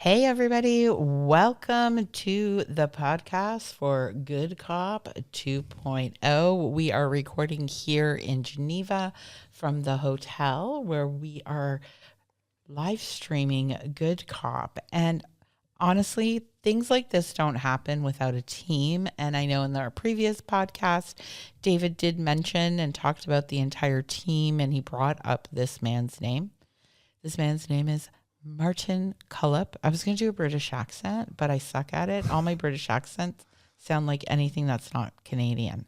Hey, everybody. Welcome to the podcast for Good Cop 2.0. We are recording here in Geneva from the hotel where we are live streaming Good Cop. And honestly, things like this don't happen without a team. And I know in our previous podcast, David did mention and talked about the entire team, and he brought up this man's name. This man's name is Martin Cullip. I was going to do a British accent, but I suck at it. All my British accents sound like anything that's not Canadian.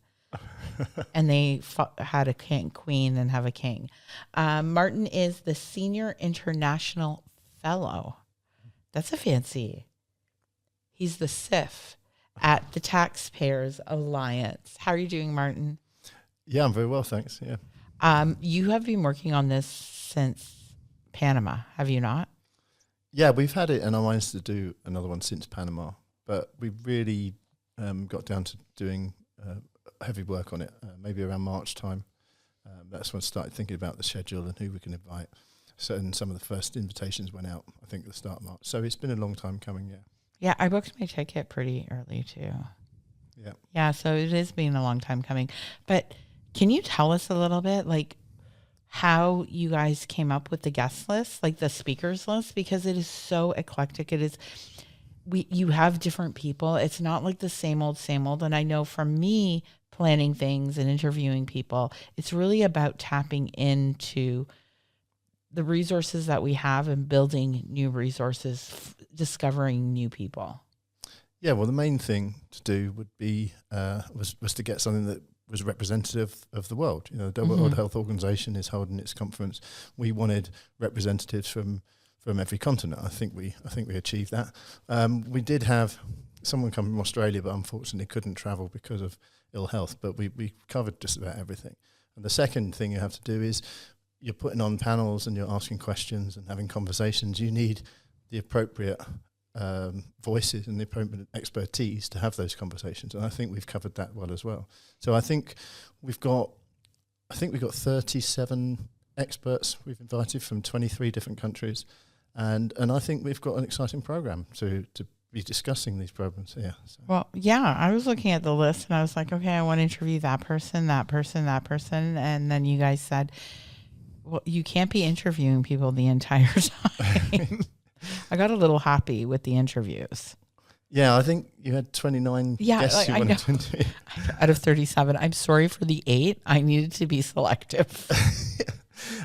And they had a queen and have a king. Martin is the Senior International Fellow. That's a fancy. He's the SIF at the Taxpayers Alliance. How are you doing, Martin? Yeah, I'm very well, thanks. Yeah. You have been working on this since Panama, have you not? Yeah, we've had it in our minds to do another one since Panama, but we really got down to doing heavy work on it, maybe around March time. That's when I started thinking about the schedule and who we can invite. So, and some of the first invitations went out, I think, at the start of March. So it's been a long time coming, yeah. Yeah, I booked my ticket pretty early, too. Yeah. Yeah, so it has been a long time coming. But can you tell us a little bit, like, how you guys came up with the guest list, like the speakers list, because it is so eclectic. It is, you have different people. It's not like the same old. And I know for me, planning things and interviewing people, it's really about tapping into the resources that we have and building new resources, discovering new people. Yeah, well, the main thing to do would be was to get something that was representative of the world. You know, the World Health Organization is holding its conference. We wanted representatives from every continent. I think we achieved that. We did have someone come from Australia, but unfortunately couldn't travel because of ill health. But we covered just about everything. And the second thing you have to do is you're putting on panels and you're asking questions and having conversations. You need the appropriate voices and the appropriate expertise to have those conversations, and I think we've covered that well as well. So I think we've got 37 experts we've invited from 23 different countries, and I think we've got an exciting program to be discussing these problems here. So. Well, yeah, I was looking at the list and I was like, okay, I want to interview that person, and then you guys said, well, you can't be interviewing people the entire time. I got a little happy with the interviews. Yeah, I think you had 29 guests you wanted to interview. Out of 37. I'm sorry for the 8. I needed to be selective.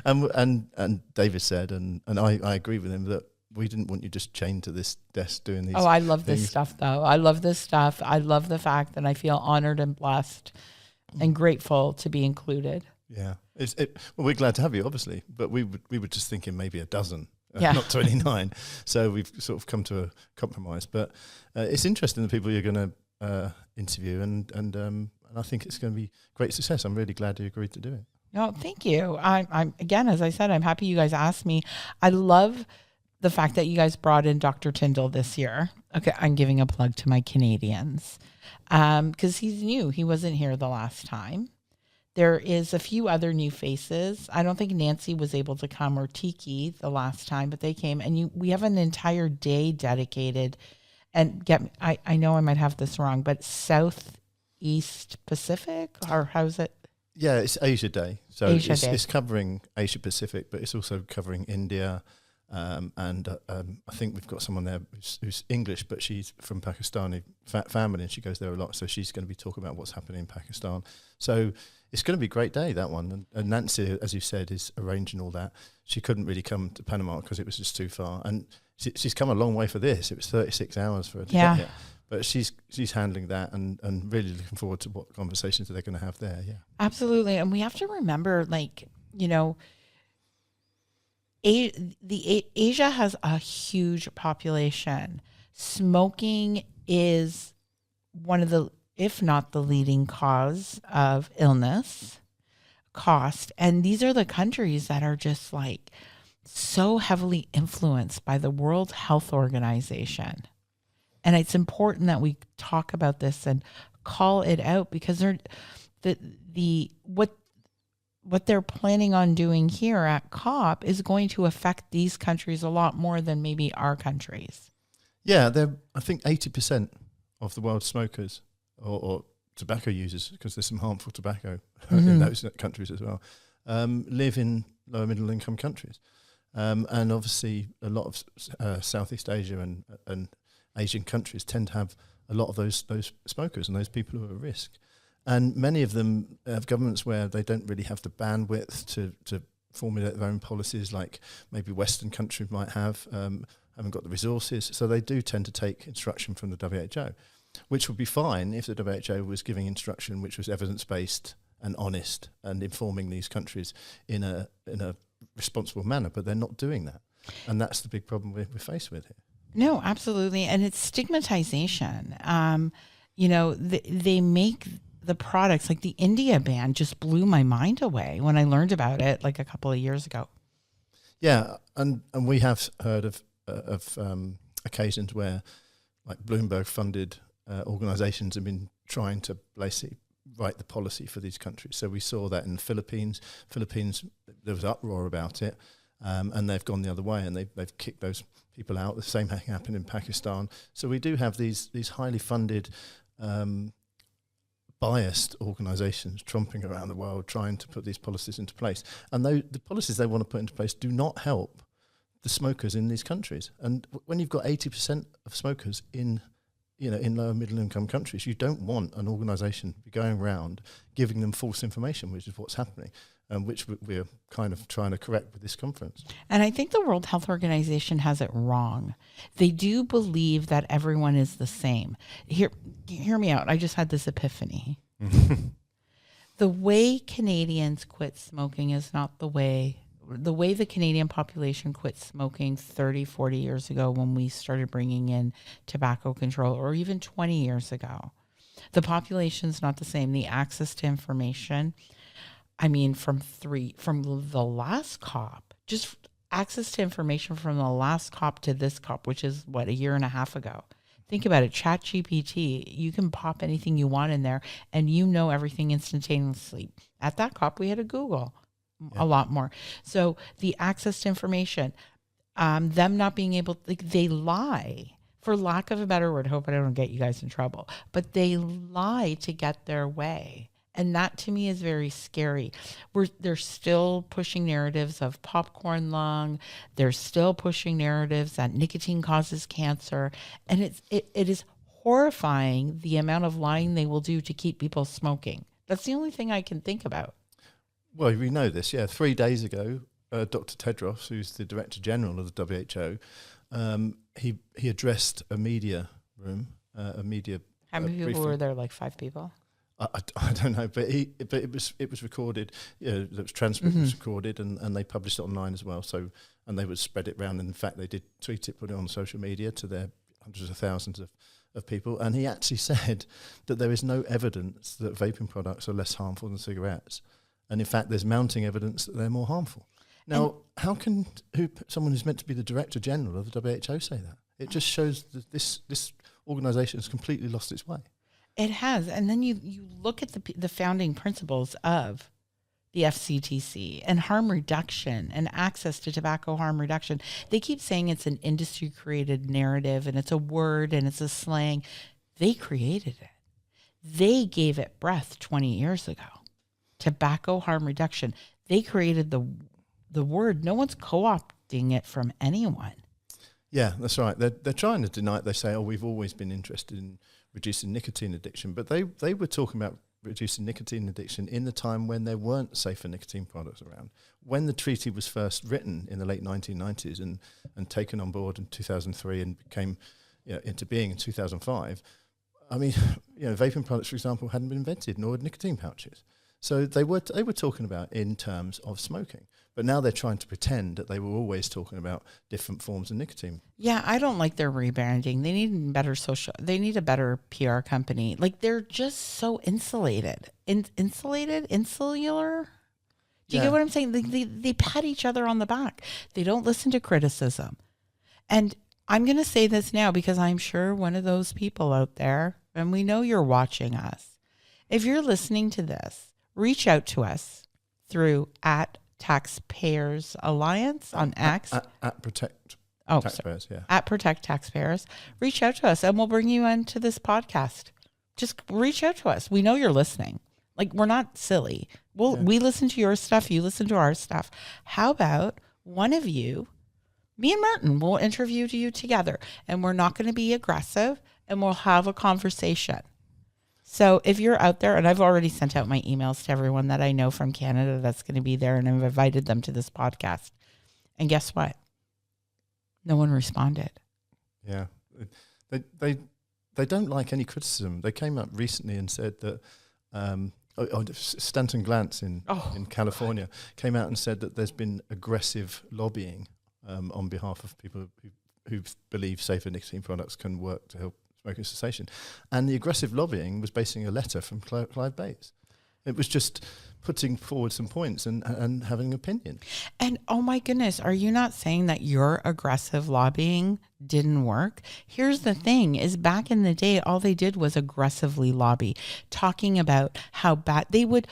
and David said, and I agree with him, that we didn't want you just chained to this desk doing these. Oh, I love things. This stuff, though. I love this stuff. I love the fact that I feel honored and blessed and grateful to be included. Yeah. Well, we're glad to have you, obviously, but we were just thinking maybe a dozen. Not 29. So we've sort of come to a compromise. But it's interesting, the people you're going to interview, and I think it's going to be great success. I'm really glad you agreed to do it. No, thank you. I'm again, as I said, I'm happy you guys asked me. I love the fact that you guys brought in Dr. Tyndall this year. Okay, I'm giving a plug to my Canadians because he's new. He wasn't here the last time. There is a few other new faces. I don't think Nancy was able to come, or Tiki the last time, but they came. And we have an entire day dedicated. And I know I might have this wrong, but Southeast Pacific, or how's it? Yeah, it's Asia Day. So it's covering Asia Pacific, but it's also covering India. And I think we've got someone there who's English, but she's from Pakistani family, and she goes there a lot. So she's going to be talking about what's happening in Pakistan. So it's going to be a great day, that one. And Nancy, as you said, is arranging all that. She couldn't really come to Panama because it was just too far. And she's come a long way for this. It was 36 hours for her to get here. But she's handling that and really looking forward to what conversations they're going to have there. Yeah, absolutely. And we have to remember, like, you know, Asia has a huge population. Smoking is one of the, if not the leading cause of illness, cost. And these are the countries that are just like so heavily influenced by the World Health Organization. And it's important that we talk about this and call it out, because what they're planning on doing here at COP is going to affect these countries a lot more than maybe our countries. Yeah, I think 80% of the world's smokers or tobacco users, because there's some harmful tobacco in those countries as well, live in lower middle income countries. And obviously a lot of Southeast Asia and Asian countries tend to have a lot of those smokers and those people who are at risk. And many of them have governments where they don't really have the bandwidth to formulate their own policies like maybe Western countries might have, haven't got the resources. So they do tend to take instruction from the WHO, which would be fine if the WHO was giving instruction which was evidence-based and honest and informing these countries in a responsible manner, but they're not doing that. And that's the big problem we're faced with here. No, absolutely. And it's stigmatization. They make the products, like the India ban just blew my mind away when I learned about it like a couple of years ago. Yeah, and we have heard of occasions where like Bloomberg funded organizations have been trying to basically write the policy for these countries. So we saw that in the Philippines. There was uproar about it, and they've gone the other way, and they've kicked those people out. The same thing happened in Pakistan. So we do have these highly funded, biased organisations tromping around the world trying to put these policies into place. And the policies they want to put into place do not help the smokers in these countries. And when you've got 80% of smokers in lower middle income countries, you don't want an organisation to be going around giving them false information, which is what's happening, and which we're kind of trying to correct with this conference. And I think the World Health Organization has it wrong. They do believe that everyone is the same. Hear me out. I just had this epiphany. The way Canadians quit smoking is not the way the Canadian population quit smoking 30, 40 years ago when we started bringing in tobacco control, or even 20 years ago. The population's not the same. The access to information, I mean, from the last COP, just access to information from the last COP to this COP, which is a year and a half ago. Think about it. ChatGPT, you can pop anything you want in there and you know everything instantaneously. At that COP, we had a Google. Yeah. A lot more. So the access to information, them not being able, they lie, for lack of a better word. Hope I don't get you guys in trouble, but they lie to get their way. And that to me is very scary. They're still pushing narratives of popcorn lung. They're still pushing narratives that nicotine causes cancer. And it is horrifying the amount of lying they will do to keep people smoking. That's the only thing I can think about. Well, we know this, yeah. 3 days ago, Dr. Tedros, who's the Director General of the WHO, he addressed a media room, How many people were there? Like 5 people? I don't know, but it was recorded. The transcript was recorded, and they published it online as well. So, and they would spread it around. And in fact, they did tweet it, put it on social media to their hundreds of thousands of people. And he actually said that there is no evidence that vaping products are less harmful than cigarettes. And in fact, there's mounting evidence that they're more harmful. Now, how can someone who's meant to be the Director General of the WHO say that? It just shows that this organisation has completely lost its way. It has. And then you look at the founding principles of the FCTC and harm reduction and access to tobacco harm reduction. They keep saying it's an industry-created narrative and it's a word and it's a slang. They created it. They gave it breath 20 years ago. Tobacco harm reduction. They created the word. No one's co-opting it from anyone. Yeah, that's right. They're trying to deny it. They say, we've always been interested in reducing nicotine addiction. But they were talking about reducing nicotine addiction in the time when there weren't safer nicotine products around. When the treaty was first written in the late 1990s and taken on board in 2003 and came into being in 2005, I mean, vaping products, for example, hadn't been invented, nor had nicotine pouches. So they were talking about in terms of smoking, but now they're trying to pretend that they were always talking about different forms of nicotine. Yeah, I don't like their rebranding. They need They need a better PR company. Like they're just so insulated, insular. Do you get what I'm saying? They pat each other on the back. They don't listen to criticism. And I'm going to say this now because I'm sure one of those people out there, and we know you're watching us. If you're listening to this, reach out to us through @Taxpayers Alliance on X. At Protect Oh, Taxpayers, yeah. At Protect Taxpayers. Reach out to us and we'll bring you into this podcast. Just reach out to us. We know you're listening. Like, we're not silly. We listen to your stuff. You listen to our stuff. How about one of you, me and Martin, we'll interview you together, and we're not going to be aggressive, and we'll have a conversation. So if you're out there, and I've already sent out my emails to everyone that I know from Canada that's going to be there, and I've invited them to this podcast. And guess what? No one responded. Yeah. They don't like any criticism. They came up recently and said that Stanton Glantz in California came out and said that there's been aggressive lobbying on behalf of people who believe safer nicotine products can work to help smoking cessation. And the aggressive lobbying was basing a letter from Clive Bates. It was just putting forward some points and having an opinion. And oh my goodness, are you not saying that your aggressive lobbying didn't work? Here's the thing, is back in the day, all they did was aggressively lobby, talking about how bad they would,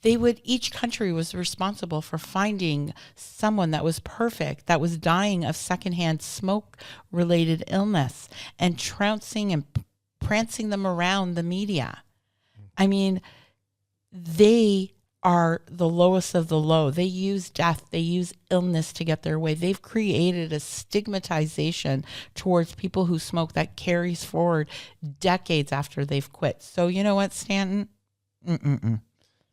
each country was responsible for finding someone that was perfect, that was dying of secondhand smoke-related illness, and trouncing and prancing them around the media. I mean, they are the lowest of the low. They use death. They use illness to get their way. They've created a stigmatization towards people who smoke that carries forward decades after they've quit. So you know what, Stanton?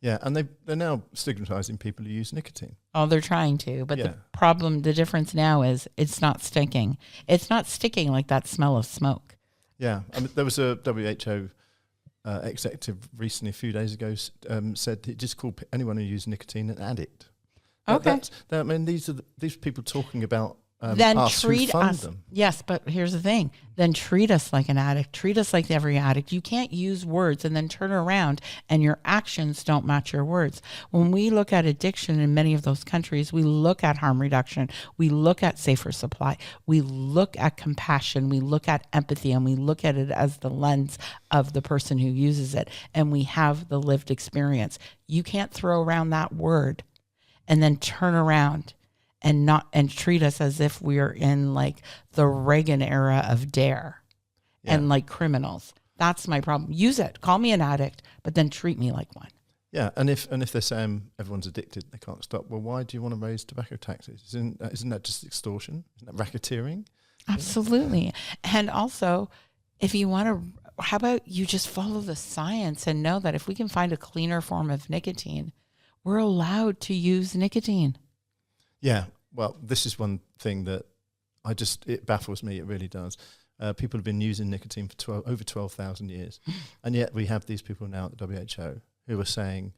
Yeah, and they're now stigmatizing people who use nicotine. Oh, they're trying to. But the difference now is it's not sticking. It's not sticking like that smell of smoke. Yeah, I mean, there was a WHO executive recently, a few days ago, said he just called anyone who uses nicotine an addict. Okay. I mean, these people talking about then us treat who fund us. them. Yes, but here's the thing. Then treat us like an addict. Treat us like every addict. You can't use words and then turn around and your actions don't match your words. When we look at addiction in many of those countries, we look at harm reduction. We look at safer supply. We look at compassion. We look at empathy, and we look at it as the lens of the person who uses it. And we have the lived experience. You can't throw around that word and then turn around and treat us as if we're in like the Reagan era of DARE and like criminals. That's my problem. Use it. Call me an addict, but then treat me like one. Yeah, and if they're saying everyone's addicted, they can't stop. Well, why do you want to raise tobacco taxes? Isn't that just extortion? Isn't that racketeering? Absolutely. Yeah. And also, if you want to, how about you just follow the science and know that if we can find a cleaner form of nicotine, we're allowed to use nicotine. Yeah, well, this is one thing that it baffles me. It really does. People have been using nicotine for over 12,000 years. And yet we have these people now at the WHO who are saying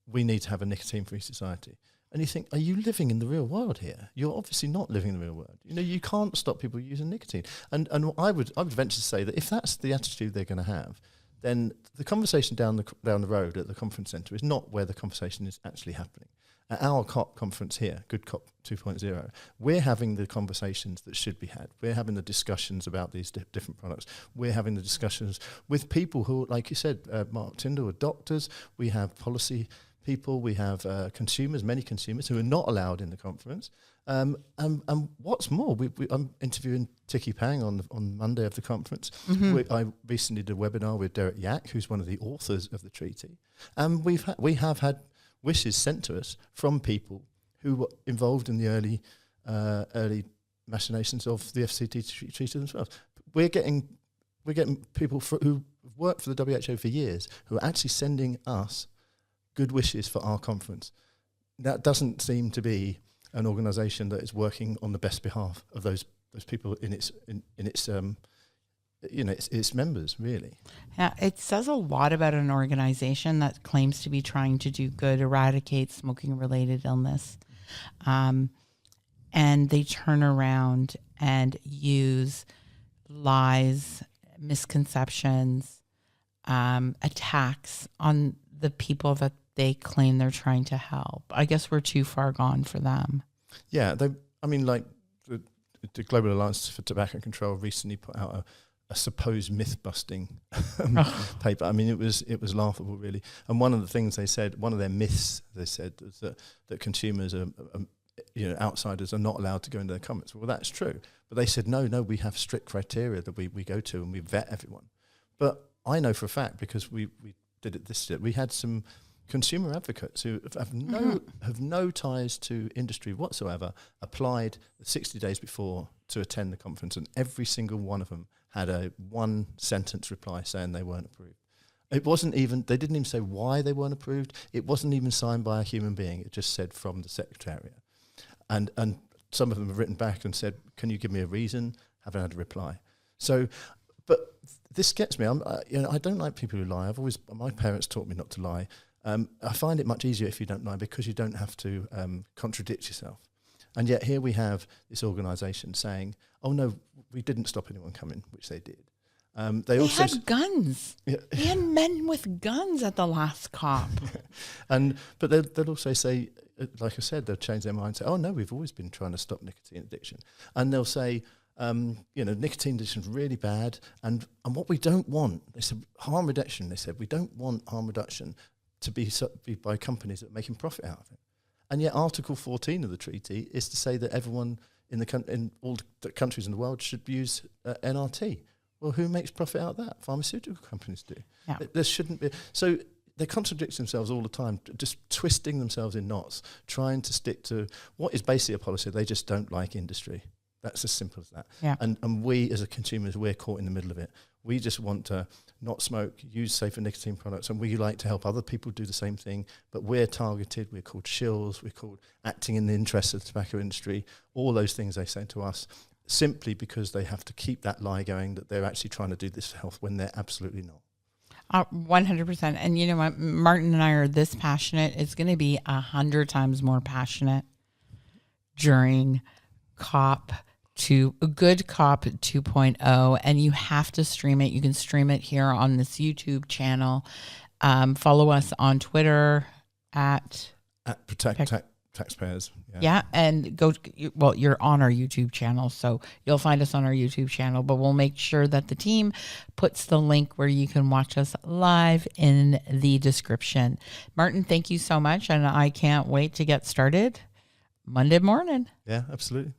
we need to have a nicotine-free society. And you think, are you living in the real world here? You're obviously not living in the real world. You know, you can't stop people using nicotine. And I would venture to say that if that's the attitude they're going to have, then the conversation down the road at the conference centre is not where the conversation is actually happening. At our COP conference here, Good COP 2.0, we're having the conversations that should be had. We're having the discussions about these different products. We're having the discussions with people who, like you said, Mark Tyndall, are doctors. We have policy people. We have consumers, many consumers who are not allowed in the conference. And what's more, I'm interviewing Tiki Pang on Monday of the conference. Mm-hmm. I recently did a webinar with Derek Yak, who's one of the authors of the treaty. And we have had wishes sent to us from people who were involved in the early machinations of the FCT treaty themselves. We're getting people who worked for the WHO for years who are actually sending us good wishes for our conference. That doesn't seem to be an organisation that is working on the best behalf of those people in its members, really. Yeah, it says a lot about an organization that claims to be trying to do good, eradicate smoking-related illness, and they turn around and use lies, misconceptions, attacks on the people that they claim they're trying to help. I guess we're too far gone for them. Yeah, the Global Alliance for Tobacco Control recently put out a supposed myth-busting paper. I mean, it was laughable, really. And one of the things they said, one of their myths they said, was that consumers are outsiders are not allowed to go into their comments. Well, that's true. But they said, no, we have strict criteria that we go to and we vet everyone. But I know for a fact, because we did it this year, we had some consumer advocates who have no ties to industry whatsoever, applied 60 days before to attend the conference, and every single one of them had a one-sentence reply saying they weren't approved. It wasn't even, they didn't even say why they weren't approved. It wasn't even signed by a human being. It just said from the Secretariat. And some of them have written back and said, can you give me a reason? Haven't had a reply. So, but this gets me. I don't like people who lie. My parents taught me not to lie. I find it much easier if you don't lie, because you don't have to contradict yourself. And yet here we have this organisation saying, oh no, we didn't stop anyone coming, which they did. They also had guns. Yeah. They had men with guns at the last COP. But they'll also say, like I said, they'll change their mind and say, oh no, we've always been trying to stop nicotine addiction. And they'll say, nicotine addiction is really bad. And what we don't want, they said, harm reduction. They said, we don't want harm reduction to be by companies that are making profit out of it. And yet Article 14 of the treaty is to say that everyone in all the countries in the world should use NRT. Well, who makes profit out of that? Pharmaceutical companies do. Yeah. There shouldn't be. So they contradict themselves all the time, just twisting themselves in knots, trying to stick to what is basically a policy. They just don't like industry. That's as simple as that. Yeah. And we as a consumers, we're caught in the middle of it. We just want to not smoke, use safer nicotine products, and we like to help other people do the same thing, but we're targeted, we're called shills, we're called acting in the interest of the tobacco industry, all those things they say to us, simply because they have to keep that lie going that they're actually trying to do this for health when they're absolutely not. 100%. And you know what? Martin and I are this passionate. It's going to be 100 times more passionate during Good Cop 2.0, and you have to stream it. You can stream it here on this YouTube channel. Follow us on Twitter at Taxpayers. Yeah, and you're on our YouTube channel, so you'll find us on our YouTube channel, but we'll make sure that the team puts the link where you can watch us live in the description. Martin, thank you so much, and I can't wait to get started Monday morning. Yeah, absolutely.